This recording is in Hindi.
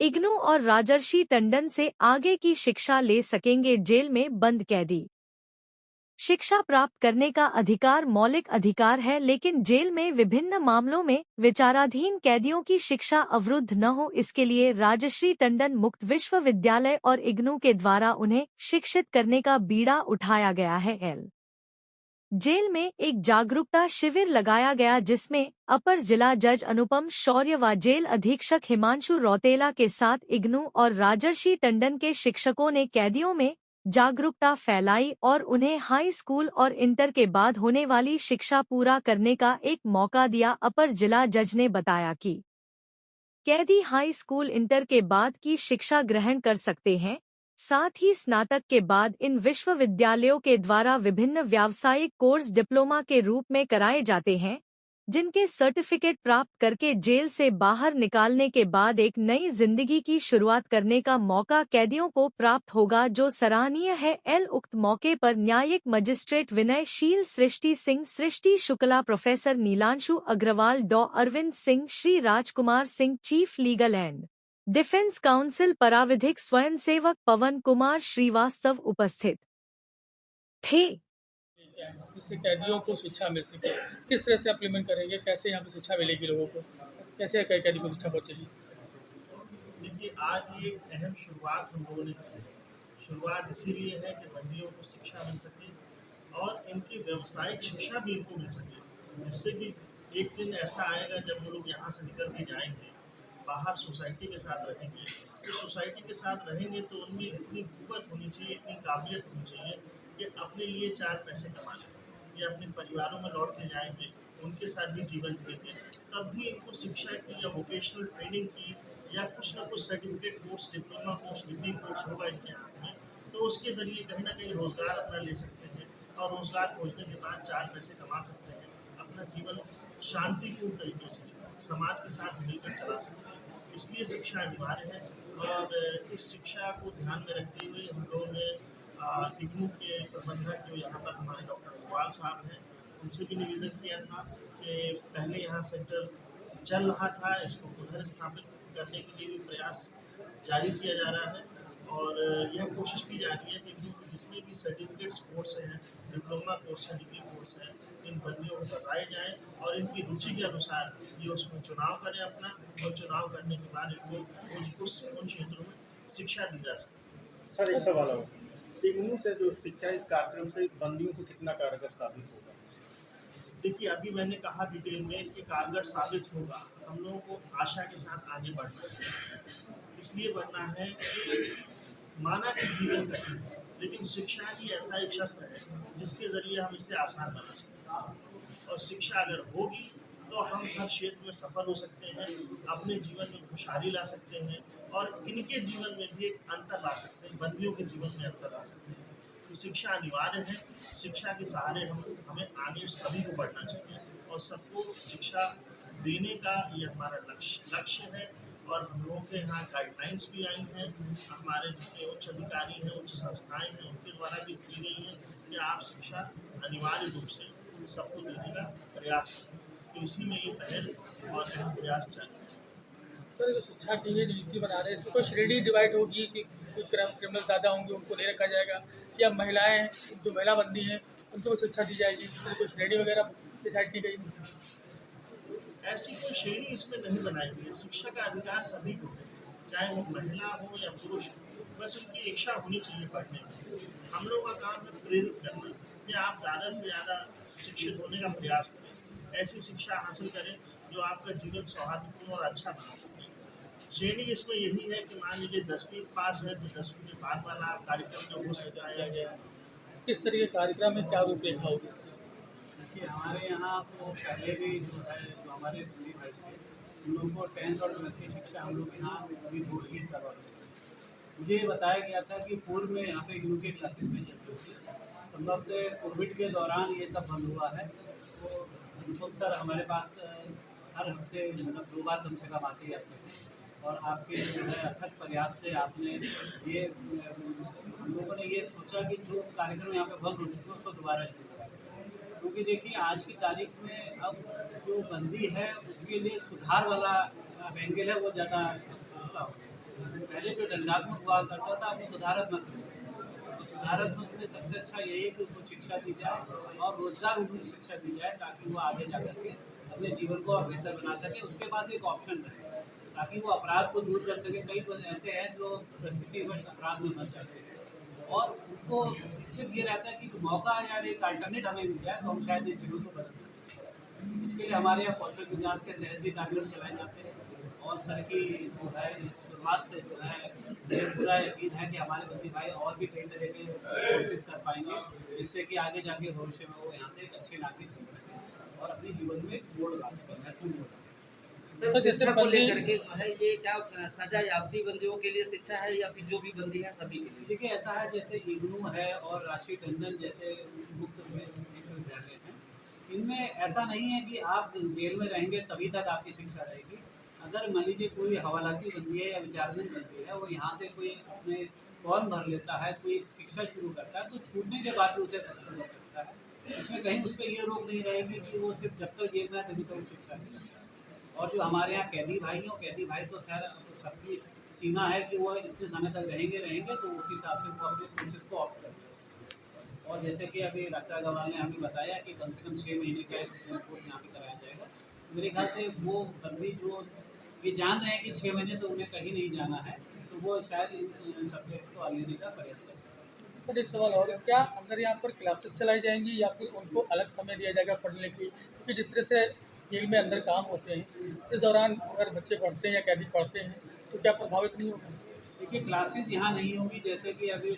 इग्नू और राजर्षि टंडन से आगे की शिक्षा ले सकेंगे जेल में बंद कैदी। शिक्षा प्राप्त करने का अधिकार मौलिक अधिकार है, लेकिन जेल में विभिन्न मामलों में विचाराधीन कैदियों की शिक्षा अवरुद्ध न हो, इसके लिए राजश्री टंडन मुक्त विश्वविद्यालय और इग्नू के द्वारा उन्हें शिक्षित करने का बीड़ा उठाया गया है। जेल में एक जागरूकता शिविर लगाया गया, जिसमें अपर जिला जज अनुपम शौर्य व जेल अधीक्षक हिमांशु रौतेला के साथ इग्नू और राजर्षि टंडन के शिक्षकों ने कैदियों में जागरूकता फैलाई और उन्हें हाई स्कूल और इंटर के बाद होने वाली शिक्षा पूरा करने का एक मौका दिया। अपर जिला जज ने बताया कि कैदी हाई स्कूल इंटर के बाद की शिक्षा ग्रहण कर सकते हैं, साथ ही स्नातक के बाद इन विश्वविद्यालयों के द्वारा विभिन्न व्यावसायिक कोर्स डिप्लोमा के रूप में कराए जाते हैं, जिनके सर्टिफिकेट प्राप्त करके जेल से बाहर निकालने के बाद एक नई जिंदगी की शुरुआत करने का मौका कैदियों को प्राप्त होगा, जो सराहनीय है। उक्त मौके पर न्यायिक मजिस्ट्रेट विनयशील सृष्टि शुक्ला, प्रोफेसर नीलांशु अग्रवाल, डॉ Arvind Singh, Shri Rajkumar Singh, chief legal and defence counsel, पराविधिक स्वयंसेवक पवन कुमार श्रीवास्तव उपस्थित थे। जिससे कैदियों को शिक्षा मिल सके, किस तरह से इम्प्लीमेंट करेंगे, कैसे यहाँ पे शिक्षा मिलेगी लोगों को, कैसे कैदी को शिक्षा पहुँचेगी? देखिए, आज ये एक अहम शुरुआत हम लोगों ने की है। शुरुआत इसीलिए है कि बंदियों को शिक्षा मिल सके और इनकी व्यावसायिक शिक्षा भी इनको मिल सके, जिससे कि एक दिन ऐसा आएगा जब वो लोग यहाँ से निकल के जाएंगे, बाहर सोसाइटी के साथ रहेंगे, तो सोसाइटी के साथ रहेंगे तो उनमें इतनी कुव्वत होनी चाहिए, इतनी काबिलियत होनी चाहिए कि अपने लिए 4 पैसे कमा लें या अपने परिवारों में लौट के जाएंगे, उनके साथ भी जीवन जिएंगे। तब भी इनको शिक्षा की या वोकेशनल ट्रेनिंग की या कुछ ना कुछ certificate course, diploma course, degree course होगा इनके हाथ में, तो उसके ज़रिए कहीं ना कहीं रोज़गार अपना ले सकते हैं और रोज़गार खोजने के बाद 4 पैसे कमा सकते हैं, अपना जीवन शांतिपूर्ण तरीके से समाज के साथ मिलकर चला सकते हैं। इसलिए शिक्षा अनिवार्य है और इस शिक्षा को ध्यान में रखते हुए हम लोगों ने इग्नू के प्रबंधक जो यहाँ पर हमारे डॉक्टर अग्रवाल साहब हैं, उनसे भी निवेदन किया था कि पहले यहाँ सेंटर चल रहा था, इसको पुनः स्थापित करने के लिए भी प्रयास जारी किया जा रहा है और यह कोशिश की जा रही है कि इग्नू के जितने भी सर्टिफिकेट्स कोर्स हैं, डिप्लोमा कोर्स हैं, डिग्री कोर्स हैं, इन बंदियों को बताए जाएँ और इनकी रुचि के अनुसार ये उसमें चुनाव करें अपना, और चुनाव करने के बाद इनको उन क्षेत्रों में शिक्षा दी जा सके। सर, एक सवाल है, इग्नू से जो शिक्षा इस कार्यक्रम से बंदियों को कितना कारगर साबित होगा? देखिए, अभी मैंने कहा डिटेल में कि कारगर साबित होगा। हम लोगों को आशा के साथ आगे बढ़ना है, इसलिए बढ़ना है कि माना कि जीवन कठिन है, लेकिन शिक्षा ही ऐसा एक शस्त्र है जिसके ज़रिए हम इसे आसान बना सकते हैं और शिक्षा अगर होगी तो हम हर क्षेत्र में सफल हो सकते हैं, अपने जीवन में खुशहाली ला सकते हैं और इनके जीवन में भी एक अंतर ला सकते हैं, बंदियों के जीवन में अंतर ला सकते हैं। तो शिक्षा अनिवार्य है, शिक्षा के सहारे हमें आगे सभी को बढ़ना चाहिए और सबको शिक्षा देने का ये हमारा लक्ष्य है और हम लोगों के यहाँ गाइडलाइंस भी आई हैं, हमारे जितने उच्च अधिकारी हैं, उच्च संस्थाएं हैं, उनके द्वारा भी दी गई है कि आप शिक्षा अनिवार्य रूप से सबको देने का प्रयास करें। तो इसी में ये पहल और अहम प्रयास चालू है। सर, जो शिक्षा की ये नीति बना रहे हैं, इसमें कोई श्रेणी डिवाइड होगी कि कुछ क्रिमिनल ज़्यादा होंगे उनको नहीं रखा जाएगा, या महिलाएं जो महिला बंदी हैं उनको शिक्षा दी जाएगी, इसमें कोई श्रेणी वगैरह डिसाइड की गई? ऐसी कोई श्रेणी इसमें नहीं बनाई गई है। शिक्षा का अधिकार सभी को है, चाहे वो महिला हो या पुरुष हो, बस उनकी इच्छा होनी चाहिए पढ़ने की। हम लोग का काम है प्रेरित करना कि आप ज़्यादा से ज़्यादा शिक्षित होने का प्रयास करें, ऐसी शिक्षा हासिल करें जो आपका जीवन सौहार्दपूर्ण और अच्छा बना सके। श्रेणी इसमें यही है कि मान लीजिए 10वीं पास है तो 10वीं के बाद वाला आप कार्यक्रम जो हो सकता है। किस तरह के कार्यक्रम में क्या रूपरेखा होगी? देखिए, हमारे यहाँ तो पहले भी जो है, जो हमारे दिल्ली भाई थे, उन लोगों को 10th और 12th की शिक्षा हम लोग यहाँ अभी बोर्ड की करवाते थे। मुझे ये बताया गया था कि पूर्व में यहाँ पे इग्नू की क्लासेस भी चलती थी, संभवतः कोविड के दौरान ये सब बंद हुआ है। तो अनुपम सर हमारे पास हर हफ्ते मतलब 2 बार कम से कम आते ही आते थे और आपके जो है अथक प्रयास से आपने ये हम लोगों ने ये सोचा कि जो कार्यक्रम यहाँ पे बंद हो चुके हैं उसको दोबारा शुरू करें, क्योंकि देखिए आज की तारीख में अब जो बंदी है उसके लिए सुधार वाला एंगल है वो ज़्यादा होता हो। दंडात्मक हुआ करता था, अब वो सुधारात्मक है। तो सुधारात्मक में सबसे अच्छा यही है कि उसको शिक्षा दी जाए और रोजगार उन्हें शिक्षा दी जाए, ताकि वो आगे जा करके अपने जीवन को और बेहतर बना सके। उसके पास एक ऑप्शन रहे, ताकि वो अपराध को दूर कर सके। कई लोग ऐसे हैं जो परिस्थितिवश अपराध में फंस जाते हैं और उनको सिर्फ ये रहता है कि मौका या एक अल्टरनेट हमें मिल जाए तो हम शायद ये जीवन को बदल सकें। इसके लिए हमारे यहाँ कौशल विकास के तहत भी कार्यक्रम चलाए जाते हैं और सर की जो है इस शुरुआत से जो है मुझे पूरा यकीन है कि हमारे बंदी भाई और भी कई तरह के कोर्सेज कर पाएंगे, जिससे कि आगे जाके भविष्य में वो यहाँ से एक अच्छे नागरिक बन सकें और अपने जीवन में एक मोड़ ला सकें, महत्वपूर्ण मोड़ ला सकें। सर, शिक्षा को लेकर के जो है ये क्या सजा याफ्ती बंदियों के लिए शिक्षा है या फिर जो भी बंदी है सभी के लिए? देखिए ऐसा है, जैसे इग्नू है और राष्ट्रीय टंडन जैसे मुक्त विश्वविद्यालय हैं, इनमें ऐसा नहीं है कि आप जेल में रहेंगे तभी तक आपकी शिक्षा रहेगी। अगर मान लीजिए कोई हवालाती बंदी है या विचाराधीन बंदी है, वो यहाँ से कोई अपने फॉर्म भर लेता है, कोई एक शिक्षा शुरू करता है, तो छूटने के बाद भी उसे शुरू कर सकता है। इसमें कहीं उस पर ये रोक नहीं रहेगी कि वो सिर्फ जब तक जेल में है तभी तक वो शिक्षा ले सकता है। और जो हमारे यहाँ कैदी भाई हैं, कैदी भाई तो खैर सबकी सीमा है कि वो इतने समय तक रहेंगे तो उस हिसाब से वो अपने कोर्सेज को ऑप्ट कर सकते हैं। और जैसे कि अभी डॉक्टर अग्रवाल ने हमें बताया कि कम से कम 6 महीने का कोर्स यहाँ पे कराया जाएगा। मेरे ख्याल से वो बंदी जो ये जान रहे हैं कि 6 महीने तो उन्हें कहीं नहीं जाना है, तो वो शायद इन सब्जेक्ट्स को लेने का प्रयास करें। सर एक सवाल और है, क्या अंदर यहाँ पर क्लासेस चलाई जाएंगी या फिर उनको अलग समय दिया जाएगा पढ़ने के लिए? क्योंकि जिस तरह से जेल में अंदर काम होते हैं, इस दौरान अगर बच्चे पढ़ते हैं या कैदी पढ़ते हैं तो क्या प्रभावित नहीं होगा? देखिए क्लासेस यहाँ नहीं होंगी, जैसे कि अभी